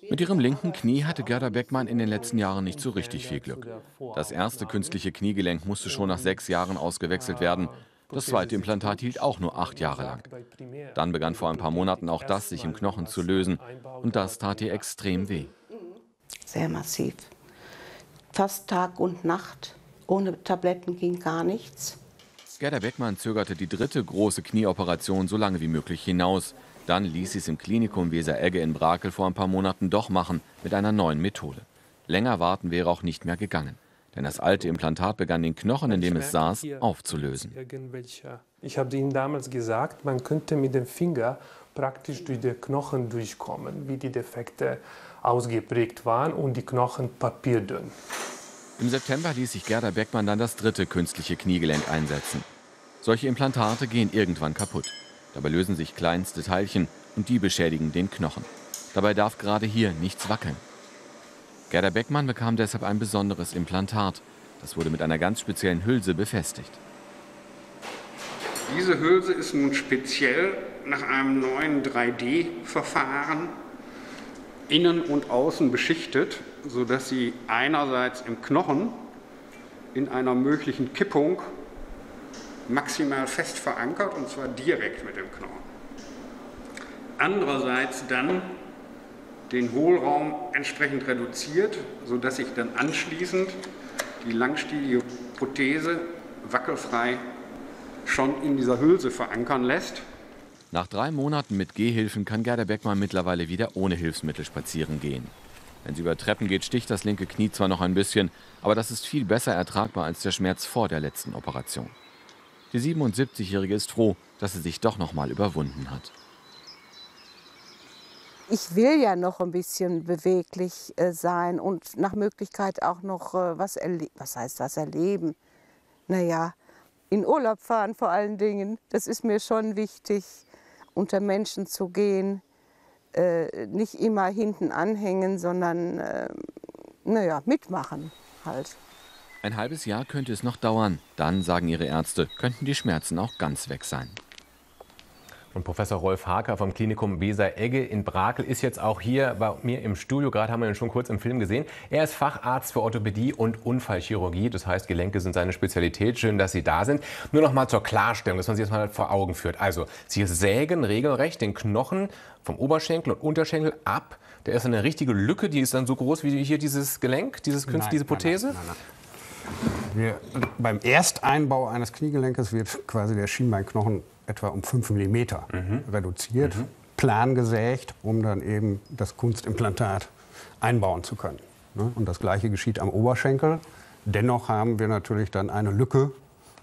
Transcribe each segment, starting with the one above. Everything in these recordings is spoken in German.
Mit ihrem linken Knie hatte Gerda Beckmann in den letzten Jahren nicht so richtig viel Glück. Das erste künstliche Kniegelenk musste schon nach 6 Jahren ausgewechselt werden. Das zweite Implantat hielt auch nur 8 Jahre lang. Dann begann vor ein paar Monaten auch das sich im Knochen zu lösen. Und das tat ihr extrem weh. Sehr massiv. Fast Tag und Nacht. Ohne Tabletten ging gar nichts. Gerda Beckmann zögerte die dritte große Knieoperation so lange wie möglich hinaus. Dann ließ sie es im Klinikum Weser-Egge in Brakel vor ein paar Monaten doch machen, mit einer neuen Methode. Länger warten wäre auch nicht mehr gegangen. Denn das alte Implantat begann den Knochen, in dem es saß, aufzulösen. Ich habe Ihnen damals gesagt, man könnte mit dem Finger praktisch durch den Knochen durchkommen, wie die Defekte ausgeprägt waren und die Knochen papierdünn. Im September ließ sich Gerda Beckmann dann das dritte künstliche Kniegelenk einsetzen. Solche Implantate gehen irgendwann kaputt. Dabei lösen sich kleinste Teilchen und die beschädigen den Knochen. Dabei darf gerade hier nichts wackeln. Gerda Beckmann bekam deshalb ein besonderes Implantat. Das wurde mit einer ganz speziellen Hülse befestigt. Diese Hülse ist nun speziell nach einem neuen 3D-Verfahren innen und außen beschichtet, sodass sie einerseits im Knochen in einer möglichen Kippung maximal fest verankert, und zwar direkt mit dem Knochen. Andererseits dann den Hohlraum entsprechend reduziert, sodass sich dann anschließend die langstielige Prothese wackelfrei schon in dieser Hülse verankern lässt. Nach 3 Monaten mit Gehhilfen kann Gerda Beckmann mittlerweile wieder ohne Hilfsmittel spazieren gehen. Wenn sie über Treppen geht, sticht das linke Knie zwar noch ein bisschen, aber das ist viel besser ertragbar als der Schmerz vor der letzten Operation. Die 77-Jährige ist froh, dass sie sich doch noch mal überwunden hat. Ich will ja noch ein bisschen beweglich sein und nach Möglichkeit auch noch was erleben. Naja, in Urlaub fahren vor allen Dingen. Das ist mir schon wichtig, unter Menschen zu gehen. Nicht immer hinten anhängen, sondern mitmachen halt. Ein halbes Jahr könnte es noch dauern. Dann, sagen ihre Ärzte, könnten die Schmerzen auch ganz weg sein. Und Professor Rolf Haker vom Klinikum Weser-Egge in Brakel ist jetzt auch hier bei mir im Studio. Gerade haben wir ihn schon kurz im Film gesehen. Er ist Facharzt für Orthopädie und Unfallchirurgie. Das heißt, Gelenke sind seine Spezialität. Schön, dass Sie da sind. Nur noch mal zur Klarstellung, dass man sich das mal vor Augen führt. Also, Sie sägen regelrecht den Knochen vom Oberschenkel und Unterschenkel ab. Da ist eine richtige Lücke, die ist dann so groß wie hier dieses Gelenk, diese Prothese. Nein. Beim Ersteinbau eines Kniegelenkes wird quasi der Schienbeinknochen etwa um 5 mm reduziert, plangesägt, um dann eben das Kunstimplantat einbauen zu können. Und das Gleiche geschieht am Oberschenkel. Dennoch haben wir natürlich dann eine Lücke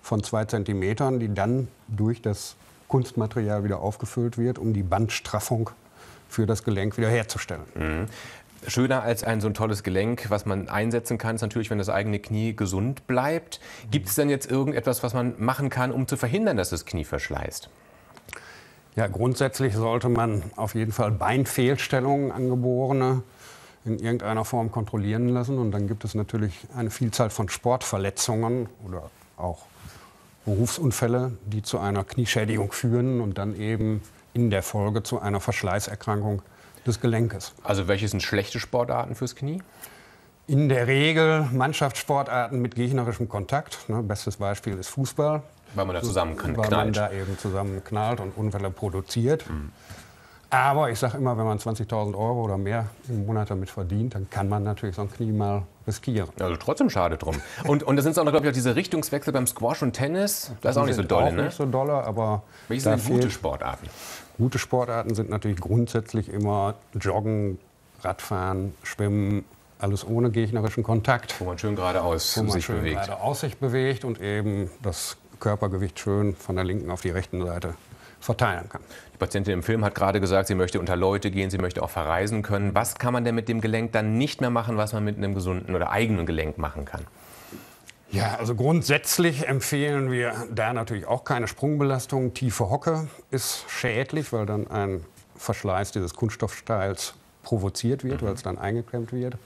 von 2 cm, die dann durch das Kunstmaterial wieder aufgefüllt wird, um die Bandstraffung für das Gelenk wieder herzustellen. Schöner als so ein tolles Gelenk, was man einsetzen kann, ist natürlich, wenn das eigene Knie gesund bleibt. Gibt es denn jetzt irgendetwas, was man machen kann, um zu verhindern, dass das Knie verschleißt? Ja, grundsätzlich sollte man auf jeden Fall Beinfehlstellungen Angeborene in irgendeiner Form kontrollieren lassen. Und dann gibt es natürlich eine Vielzahl von Sportverletzungen oder auch Berufsunfälle, die zu einer Knieschädigung führen und dann eben in der Folge zu einer Verschleißerkrankung des Gelenkes. Also welche sind schlechte Sportarten fürs Knie? In der Regel Mannschaftssportarten mit gegnerischem Kontakt. Bestes Beispiel ist Fußball. Weil man da zusammenknallt. Weil man da eben zusammenknallt und Unfälle produziert. Aber ich sage immer, wenn man 20.000 € oder mehr im Monat damit verdient, dann kann man natürlich so ein Knie mal riskieren. Also trotzdem schade drum. Und da sind es auch noch, glaube ich, auch diese Richtungswechsel beim Squash und Tennis. Das ist auch nicht so dolle, ne? Nicht so dolle, aber welche sind gute Sportarten? Gute Sportarten sind natürlich grundsätzlich immer Joggen, Radfahren, Schwimmen, alles ohne gegnerischen Kontakt. Wo man schön geradeaus sich bewegt und eben das Körpergewicht schön von der linken auf die rechten Seite verteilen kann. Die Patientin im Film hat gerade gesagt, sie möchte unter Leute gehen, sie möchte auch verreisen können. Was kann man denn mit dem Gelenk dann nicht mehr machen, was man mit einem gesunden oder eigenen Gelenk machen kann? Ja, also grundsätzlich empfehlen wir da natürlich auch keine Sprungbelastung. Tiefe Hocke ist schädlich, weil dann ein Verschleiß dieses Kunststoffsteils provoziert wird, weil es dann eingeklemmt wird.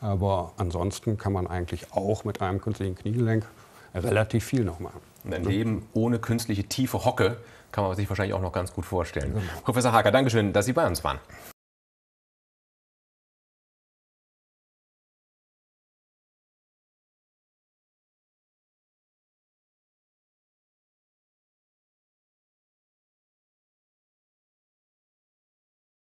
Aber ansonsten kann man eigentlich auch mit einem künstlichen Kniegelenk relativ viel noch machen. Und ein Leben ohne künstliche tiefe Hocke kann man sich wahrscheinlich auch noch ganz gut vorstellen. Genau. Professor Haker, Dankeschön, dass Sie bei uns waren.